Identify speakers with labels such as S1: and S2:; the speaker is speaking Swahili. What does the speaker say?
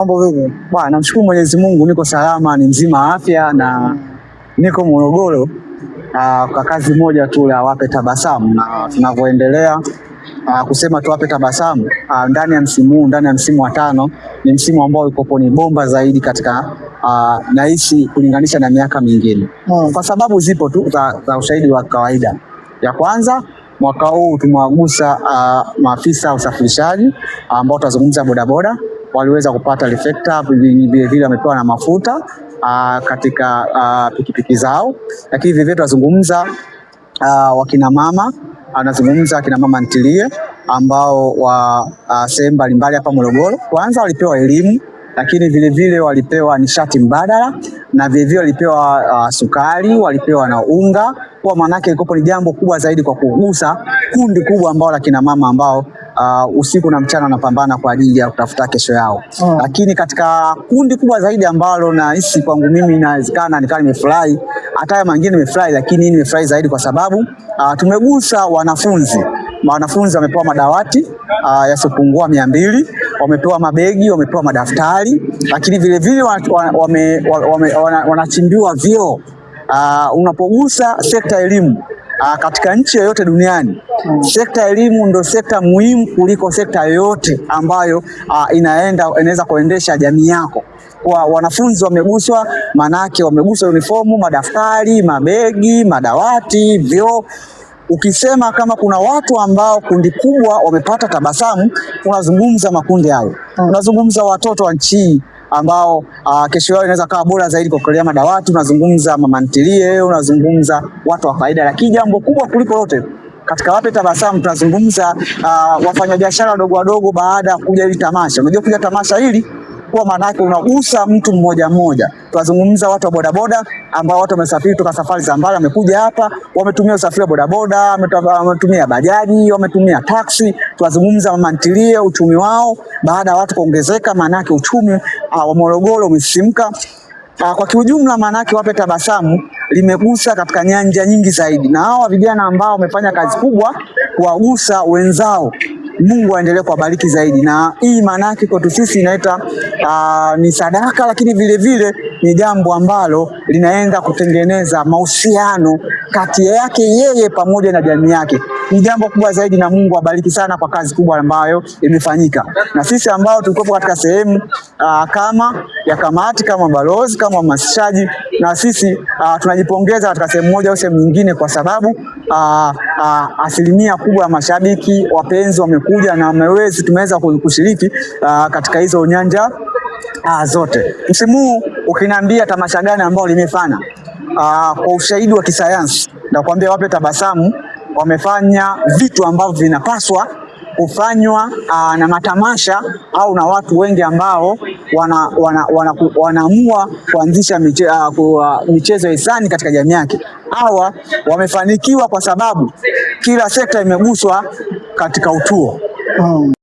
S1: Mambo vipi? Bwana, namshukuru Mwenyezi Mungu niko salama, ni mzima afya na niko Morogoro kwa kazi moja tu la Wape Tabasamu, na tunavyoendelea kusema tuwape tabasamu ndani ya msimu huu, ndani ya msimu wa 5 ni msimu ambao uko ni bomba zaidi katika naishi kulinganisha na miaka mingine. Kwa sababu zipo tu za ushahidi wa kawaida. Ya kwanza, mwaka huu tumewagusa maafisa usafirishaji ambao tutazungumza bodaboda, waliweza kupata reflector, vile vile wamepewa na mafuta katika pikipiki zao. Lakini vile vile tunazungumza wakina mama, anazungumza akina mama ntilie ambao wa sehemu mbalimbali hapa Morogoro. Kwanza walipewa elimu, lakini vile vile walipewa nishati mbadala, na vile vile walipewa sukari, walipewa na unga. Kwa maana yake ilikuwa ni jambo kubwa zaidi kwa kugusa kundi kubwa ambao la kina mama ambao usiku na mchana wanapambana kwa ajili ya kutafuta kesho yao. Lakini katika kundi kubwa zaidi ambalo nahisi kwangu mimi inawezekana nikawa nimefurahi, hata mengine nimefurahi, lakini nimefurahi zaidi kwa sababu tumegusa wanafunzi. Wanafunzi wamepewa madawati yasipungua 200, wamepewa mabegi, wamepewa madaftari, lakini vile vile wanachimbiwa vyoo. Unapogusa sekta ya elimu katika nchi yoyote duniani, sekta ya elimu ndio sekta muhimu kuliko sekta yoyote ambayo inaweza kuendesha jamii yako. Kwa wanafunzi wameguswa, manake wameguswa uniformu, madaftari, mabegi, madawati, vyoo. Ukisema kama kuna watu ambao kundi kubwa wamepata tabasamu, unazungumza makundi hayo. Unazungumza watoto wa nchi ambao kesho yao inaweza kuwa bora zaidi kwa kulea madawati, unazungumza mama ntilie, unazungumza watu wa faida. Lakini jambo kubwa kuliko lote katika Wape Tabasamu tunazungumza wafanyabiashara wadogo wadogo baada ya kuja hili tamasha. Unajua kuja tamasha hili kwa maana yake unagusa mtu mmoja mmoja. Tunazungumza watu wa bodaboda ambao watu wamesafiri kutoka safari za mbali, wamekuja hapa, wametumia usafiri wa bodaboda, wametumia bajaji, wametumia taksi. Tunazungumza mama ntilie, uchumi wao baada ya watu kuongezeka, maana yake uchumi wa Morogoro umesimka. Kwa kiujumla, maana yake Wape Tabasamu limegusa katika nyanja nyingi zaidi, na hawa vijana ambao wamefanya kazi kubwa kuwagusa wenzao, Mungu aendelee kuwabariki zaidi. Na hii maana yake kwetu sisi inaita ni sadaka, lakini vile vile ni jambo ambalo linaenda kutengeneza mahusiano kati yake yeye pamoja na jamii yake. Ni jambo kubwa zaidi, na Mungu abariki sana kwa kazi kubwa ambayo imefanyika. Na sisi ambao tulikuwa katika sehemu kama ya kamati, kama balozi, kama hamasishaji, na sisi tunajipongeza katika sehemu moja au sehemu nyingine, kwa sababu asilimia kubwa ya mashabiki wapenzi wamekuja na tumeweza kushiriki katika hizo nyanja zote. Msimu huu ukiniambia tamasha gani ambao limefana kwa ushahidi wa kisayansi, na kuambia Wape Tabasamu wamefanya vitu ambavyo vinapaswa kufanywa na matamasha au na watu wengi ambao wanaamua kuanzisha michezo ya hisani katika jamii yake. Hawa wamefanikiwa kwa sababu kila sekta imeguswa katika utuo.